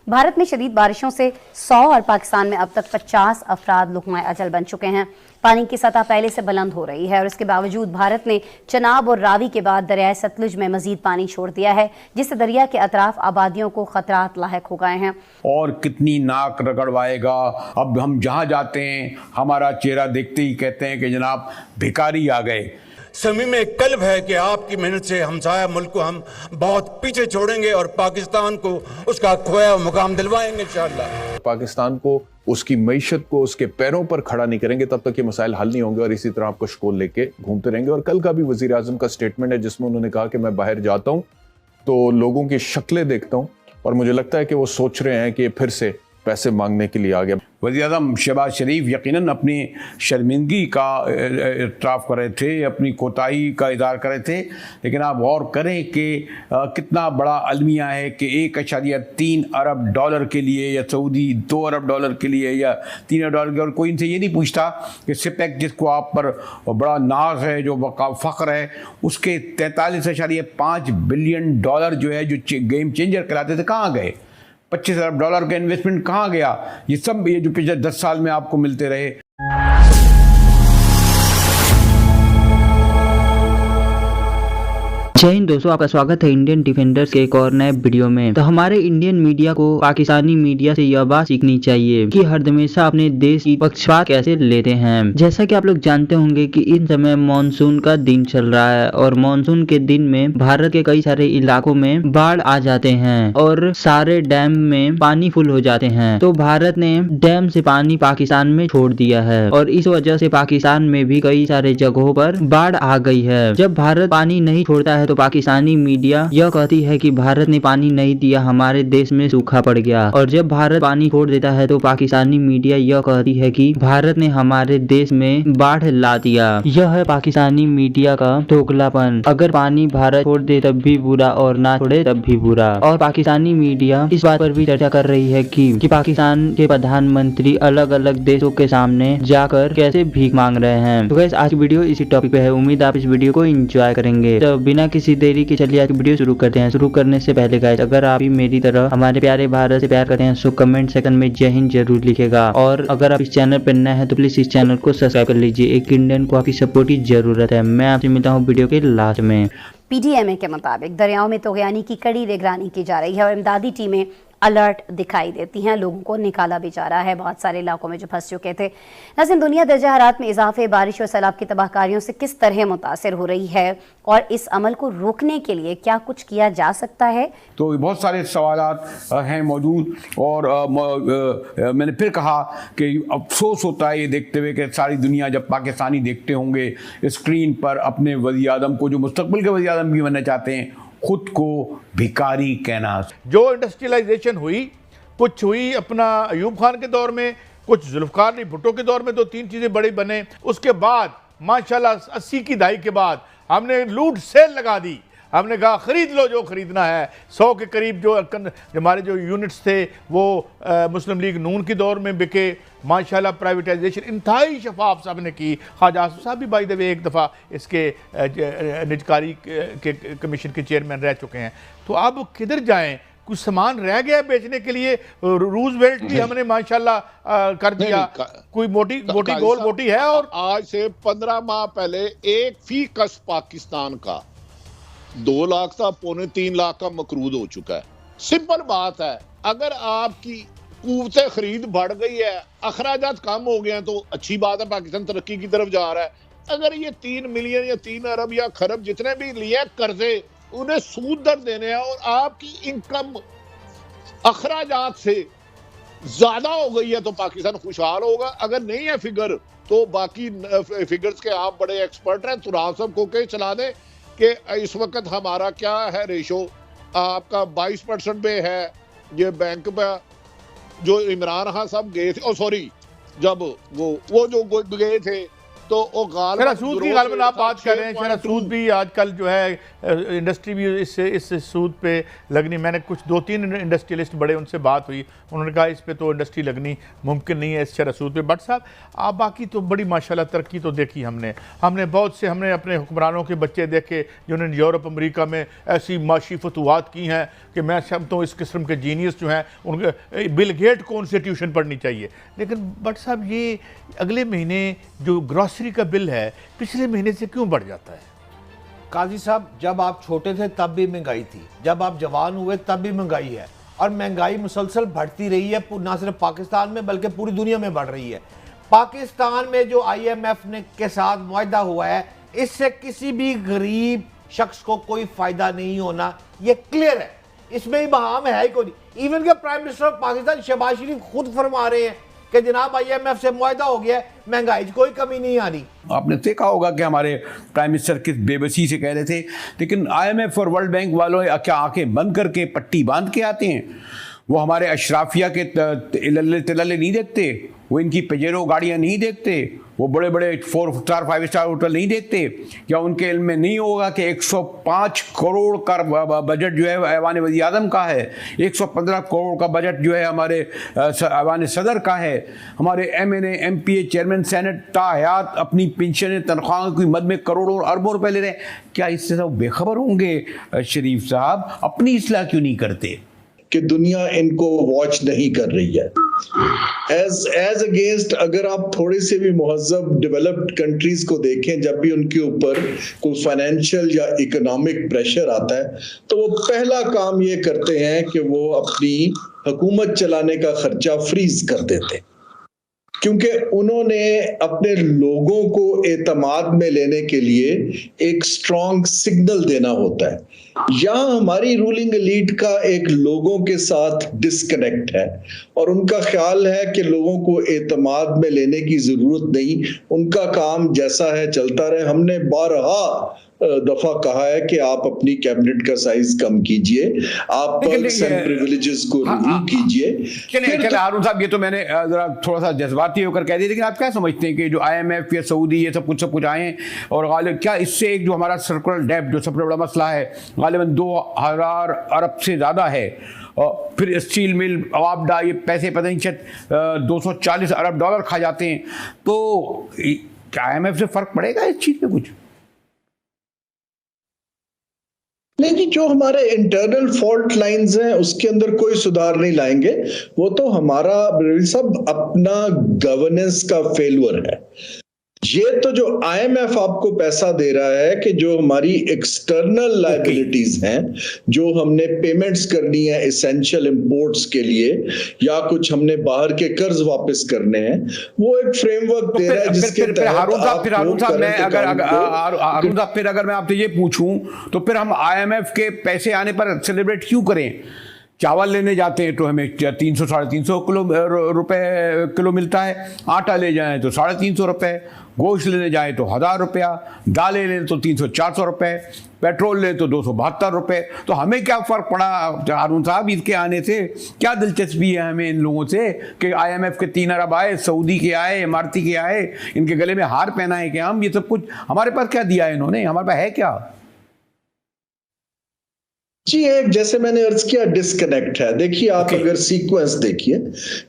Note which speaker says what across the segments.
Speaker 1: भारत में शदीद बारिशों से 100 और पाकिस्तान में अब तक 50 अफराद लुक़मा अजल बन चुके हैं। पानी की सतह पहले से बुलंद हो रही है और इसके बावजूद भारत ने चनाब और रावी के बाद दरियाए सतलुज में मजीद पानी छोड़ दिया है, जिससे दरिया के अतराफ आबादियों को खतरात लाहक हो गए हैं।
Speaker 2: और कितनी नाक रगड़वाएगा। अब हम जहाँ जाते हैं हमारा चेहरा देखते ही कहते हैं कि जनाब भिखारी आ गए।
Speaker 3: समी में कल्ब है कि आपकी मेहनत से हमसाया मुल्क को हम बहुत पीछे छोड़ेंगे और पाकिस्तान को उसका खोया मुकाम दिलवाएंगे इंशाअल्लाह।
Speaker 4: पाकिस्तान को, उसकी मईशत को उसके पैरों पर खड़ा नहीं करेंगे तब तक ये मसाइल हल नहीं होंगे और इसी तरह आपको शकोल लेके घूमते रहेंगे। और कल का भी वजीर आजम का स्टेटमेंट है जिसमें उन्होंने कहा कि मैं बाहर जाता हूँ तो लोगों की शक्लें देखता हूँ और मुझे लगता है कि वो सोच रहे हैं कि फिर से पैसे मांगने के लिए आ गया।
Speaker 2: वज़ीर-ए-आज़म शहबाज शरीफ यकीनन अपनी शर्मिंदगी का इत्राफ़ कर रहे थे, अपनी कोताही का इज़हार कर रहे थे, लेकिन आप गौर करें कि कितना बड़ा अलमिया है कि 1.3 अरब डॉलर के लिए या सऊदी 2 अरब डॉलर के लिए या 3 अरब डॉलर के, और कोई इनसे ये नहीं पूछता कि सिपेक जिसको आप पर बड़ा नाज है, जो फ़ख्र है, उसके 43.5 बिलियन डॉलर जो है, जो गेम चेंजर कहलाते थे, कहाँ गए? 25 अरब डॉलर का इन्वेस्टमेंट कहाँ गया? ये सब ये जो पिछले 10 साल में आपको मिलते रहे।
Speaker 5: जय हिंद दोस्तों, आपका स्वागत है इंडियन डिफेंडर्स के एक और नए वीडियो में। तो हमारे इंडियन मीडिया को पाकिस्तानी मीडिया से यह बात सीखनी चाहिए कि हर हमेशा अपने देश की पक्षपात कैसे लेते हैं। जैसा कि आप लोग जानते होंगे कि इन समय मानसून का दिन चल रहा है और मानसून के दिन में भारत के कई सारे इलाकों में बाढ़ आ जाते हैं और सारे डैम में पानी फुल हो जाते हैं। तो भारत ने डैम से पानी पाकिस्तान में छोड़ दिया है और इस वजह से पाकिस्तान में भी कई सारे जगहों पर बाढ़ आ गई है। जब भारत पानी नहीं छोड़ता है तो पाकिस्तानी मीडिया यह कहती है कि भारत ने पानी नहीं दिया, हमारे देश में सूखा पड़ गया। और जब भारत पानी छोड़ देता है तो पाकिस्तानी मीडिया यह कहती है कि भारत ने हमारे देश में बाढ़ ला दिया। यह है पाकिस्तानी मीडिया का दोगलापन। अगर पानी भारत छोड़ दे तब भी बुरा और ना छोड़े तब भी बुरा। और पाकिस्तानी मीडिया इस बात पर भी चर्चा कर रही है कि पाकिस्तान के प्रधानमंत्री अलग अलग देशों के सामने जाकर कैसे भीख मांग रहे हैं। तो गाइस, आज की वीडियो इसी टॉपिक पे है। उम्मीद आप इस वीडियो को एंजॉय करेंगे। तो बिना किसी देरी के चलिए आज की वीडियो शुरू करते हैं। शुरू करने से पहले गाइस, अगर आप भी मेरी तरह हमारे प्यारे भारत से प्यार करते हैं तो कमेंट सेकंड में जय हिंद जरूर लिखेगा। और अगर आप इस चैनल पर नए हैं तो प्लीज इस चैनल को सब्सक्राइब कर लीजिए। एक इंडियन को आपकी सपोर्ट की जरूरत है। मैं आपसे मिलता हूँ वीडियो के लास्ट में।
Speaker 1: पीडीएमए के मुताबिक दरियाओं में तोगयानी की कड़ी निगरानी की जा रही है और इमदादी टीमें अलर्ट दिखाई देती हैं। लोगों को निकाला भी जा रहा है बहुत सारे इलाकों में जो फंस चुके थे। नाज़रीन, दुनिया दर्जा हरारत में इजाफे, बारिश और सैलाब की तबाहकारियों से किस तरह मुतासिर हो रही है और इस अमल को रोकने के लिए क्या कुछ किया जा सकता है? तो
Speaker 2: बहुत सारे सवालात हैं मौजूद और मैंने फिर कहा कि अफसोस होता है ये देखते हुए कि सारी दुनिया जब पाकिस्तानी देखते होंगे स्क्रीन पर अपने वज़ीर-ए-आज़म को, जो मुस्तकबिल के वज़ीर-ए-आज़म भी बनना चाहते हैं, खुद को भिखारी कहना।
Speaker 6: जो इंडस्ट्रियलाइजेशन हुई, कुछ हुई अपना अयूब खान के दौर में, कुछ जुल्फ़िकार अली भुट्टो के दौर में, 2-3 चीज़ें बड़ी बने। उसके बाद माशाल्लाह 80 की दहाई के बाद हमने लूट सेल लगा दी। हमने कहा खरीद लो जो खरीदना है। 100 के करीब जो हमारे जो यूनिट्स थे वो मुस्लिम लीग नून के दौर में बिके। माशाल्लाह प्राइवेटाइजेशन इंतहाई शफाफ साहब ने की। ख्वाजा आसिफ साहब भी बाय द वे एक दफ़ा इसके निजकारी के कमीशन के चेयरमैन रह चुके हैं। तो अब किधर जाएं? कुछ सामान रह गया बेचने के लिए। रूजवेल्ट भी हमने माशाल्लाह कर दिया। कोई मोटी गोल मोटी है। और
Speaker 7: आज से 15 माह पहले एक फी कश पाकिस्तान का 2 लाख था, 2.25 लाख का मकरूद हो चुका है। सिंपल बात है, अगर आपकी कुव्वते खरीद बढ़ गई है, अखराजात कम हो गए हैं तो अच्छी बात है, पाकिस्तान तरक्की की तरफ जा रहा है। अगर ये 3 मिलियन या 3 अरब या खरब जितने भी लिए कर्जे, उन्हें सूद दर देने हैं और आपकी इनकम अखराजात से ज्यादा हो गई है तो पाकिस्तान खुशहाल होगा। अगर नहीं है फिगर तो बाकी फिगर्स के आप बड़े एक्सपर्ट हैं, तुराब साहब को के चला दें कि इस वक्त हमारा क्या है रेशो। आपका 22% पे है ये बैंक पे। जो इमरान खान साहब गए थे, जब वो जो गए थे तो वो
Speaker 6: शरह सूद की गालिबन आप बात कर रहे हैं। शरह सूद भी आजकल जो है इंडस्ट्री भी इस सूद पे लगनी, मैंने कुछ 2-3 इंडस्ट्रियलिस्ट बड़े उनसे बात हुई, उन्होंने कहा इस पे तो इंडस्ट्री लगनी मुमकिन नहीं है इस शरह सूद पे। बट साहब आप बाकी तो बड़ी माशाल्लाह तरक्की तो देखी हमने बहुत से हमने अपने हुक्मरानों के बच्चे देखे जिन्होंने यूरोप अमेरिका में ऐसी माशी फतवात की हैं कि मैं समझता हूँ इस किस्म के जीनियस जो हैं उनके बिल गेट को उनसे ट्यूशन पढ़नी चाहिए। लेकिन बट साहब ये अगले महीने जो ग्रॉसरी का बिल है पिछले महीने से क्यों बढ़ जाता है?
Speaker 8: काजी साहब, जब आप छोटे थे तब भी महंगाई थी, जब आप जवान हुए तब भी महंगाई है, और महंगाई मुसलसल बढ़ती रही है, ना सिर्फ पाकिस्तान में बल्कि पूरी दुनिया में बढ़ रही है। पाकिस्तान में जो IMF ने के साथ मुआहदा हुआ है, इससे किसी भी गरीब शख्स को कोई फायदा नहीं होना, ये क्लियर है, इसमें ही बहाम है ही कोई। इवन के prime minister of Pakistan Shahbaz Sharif खुद फरमा रहे हैं कि जनाब IMF से मुआहदा हो गया है, महंगाई की कोई कमी नहीं आ रही।
Speaker 2: आपने देखा होगा कि हमारे प्राइम मिनिस्टर किस बेबसी से कह रहे थे, लेकिन IMF और वर्ल्ड बैंक वालों क्या आंखें बंद करके पट्टी बांध के आते हैं? वो हमारे अशराफिया के तिलल्ले नहीं देखते, वो इनकी पेजेरो गाड़ियाँ नहीं देखते, वो बड़े बड़े 4 स्टार 5 स्टार होटल नहीं देखते? क्या उनके इल्म में नहीं होगा कि 105 करोड़ का बजट जो है ऐवान वज़ीर आज़म का है, 115 करोड़ का बजट जो है हमारे ऐवान सदर का है, हमारे MNA MPA चेयरमैन सेनेट ताहयात अपनी पेंशन तनख्वाह की मद में करोड़ों और अरबों रुपए ले रहे हैं? क्या इससे सब बेखबर होंगे शरीफ साहब? अपनी इस्लाह क्यों नहीं करते
Speaker 9: कि दुनिया इनको वॉच नहीं कर रही है? एज अगेंस्ट अगर आप थोड़े से भी मुहज़्ज़ब डेवलप्ड कंट्रीज को देखें, जब भी उनके ऊपर कोई फाइनेंशियल या इकोनॉमिक प्रेशर आता है तो वो पहला काम ये करते हैं कि वो अपनी हुकूमत चलाने का खर्चा फ्रीज कर देते हैं, क्योंकि उन्होंने अपने लोगों को एतमाद में लेने के लिए एक स्ट्रॉन्ग सिग्नल देना होता है। यहाँ हमारी रूलिंग एलीट का एक लोगों के साथ डिस्कनेक्ट है और उनका ख्याल है कि लोगों को एतमाद में लेने की जरूरत नहीं, उनका काम जैसा है चलता रहे। हमने बारहा दफा कहा है कि आप अपनी कैबिनेट का साइज कम कीजिए, आप पर्क्स एंड प्रिविलेजेस को रिव्यू कीजिए।
Speaker 2: चलिए हारून साहब, ये तो मैंने जरा थोड़ा सा जज्बाती होकर कह दिया, लेकिन आप क्या समझते हैं कि जो IMF या सऊदी ये सब कुछ आए और गालिब क्या इससे एक जो हमारा सर्कुलर डेब्ट जो सबसे बड़ा मसला है गालिबन 2000 अरब से ज़्यादा है, और फिर स्टील मिल अवाबडा ये पैसे पता नहीं शायद 240 अरब डॉलर खा जाते हैं, तो क्या IMF से फ़र्क पड़ेगा इस चीज़ में कुछ?
Speaker 9: नहीं, जो हमारे इंटरनल फॉल्ट लाइंस हैं उसके अंदर कोई सुधार नहीं लाएंगे, वो तो हमारा सब अपना गवर्नेंस का फेल्यूर है। ये तो जो IMF आपको पैसा दे रहा है कि जो हमारी एक्सटर्नल लायबिलिटीज हैं, जो हमने पेमेंट्स करनी है एसेंशियल इंपोर्ट्स के लिए या कुछ हमने बाहर के कर्ज वापस करने हैं, वो एक फ्रेमवर्क दे रहा है जिसके तहत
Speaker 2: अगर मैं आपसे ये पूछूं तो फिर हम IMF के पैसे आने पर सेलिब्रेट क्यों करें? चावल लेने जाते हैं तो हमें 300-350 रुपए किलो मिलता है, आटा ले जाएं तो 350 रुपए, गोश्त लेने जाएं तो 1000 रुपया, दालें लें तो 300-400 रुपए, पेट्रोल लें तो 272 रुपए। तो हमें क्या फ़र्क पड़ा हारून साहब इसके आने से? क्या दिलचस्पी है हमें इन लोगों से कि IMF के 3 अरब आए, सऊदी के आए, इमारती के आए, इनके गले में हार पहना है कि हम ये सब कुछ हमारे पास क्या दिया है इन्होंने, हमारे पास है क्या?
Speaker 9: जी, एक जैसे मैंने अर्ज किया डिस्कनेक्ट है। देखिए आप अगर सीक्वेंस देखिए,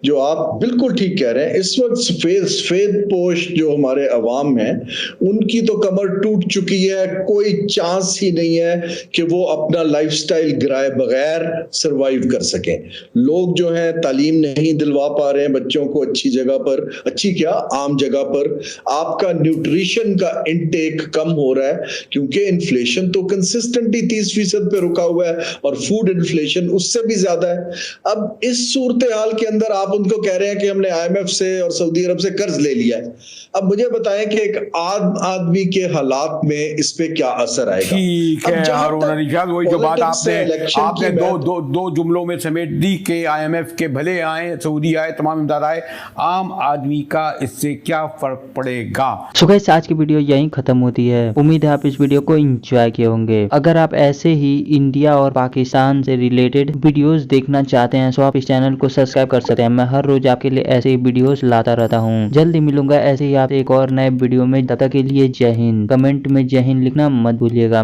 Speaker 9: जो आप बिल्कुल ठीक कह रहे हैं, इस वक्त सफेद पोश जो हमारे अवाम हैं उनकी तो कमर टूट चुकी है, कोई चांस ही नहीं है कि वो अपना लाइफस्टाइल गिराए बगैर सरवाइव कर सकें। लोग जो हैं तालीम नहीं दिलवा पा रहे हैं बच्चों को अच्छी जगह पर, अच्छी क्या आम जगह पर। आपका न्यूट्रिशन का इनटेक कम हो रहा है क्योंकि इन्फ्लेशन तो कंसिस्टेंटली 30% पे रुका हुआ है और फूड इन्फ्लेशन उससे भी ज्यादा है। अब इस सूरत हाल के अंदर आप उनको कह रहे हैं कि हमने IMF से और सऊदी अरब से कर्ज ले लिया है। अब मुझे बताएं कि एक आदमी के हालात में इस पे क्या असर आएगा?
Speaker 2: ठीक है हारून अली शाह, वही जो बात आपने दो जुमलों में समेट दी कि IMF के भले आए, सऊदी आए, तमाम इमदाद आए, आम आदमी का इससे क्या फर्क पड़ेगा?
Speaker 5: सो गाइस, आज की वीडियो यहीं खत्म होती है। उम्मीद है आप इस वीडियो को एंजॉय किए होंगे। अगर आप ऐसे ही इंडिया इंडिया और पाकिस्तान से रिलेटेड वीडियोस देखना चाहते हैं तो आप इस चैनल को सब्सक्राइब कर सकते हैं। मैं हर रोज आपके लिए ऐसे ही वीडियोस लाता रहता हूँ। जल्दी मिलूंगा ऐसे ही आप एक और नए वीडियो में। तब तक के लिए जय हिंद। कमेंट में जय हिंद लिखना मत भूलिएगा।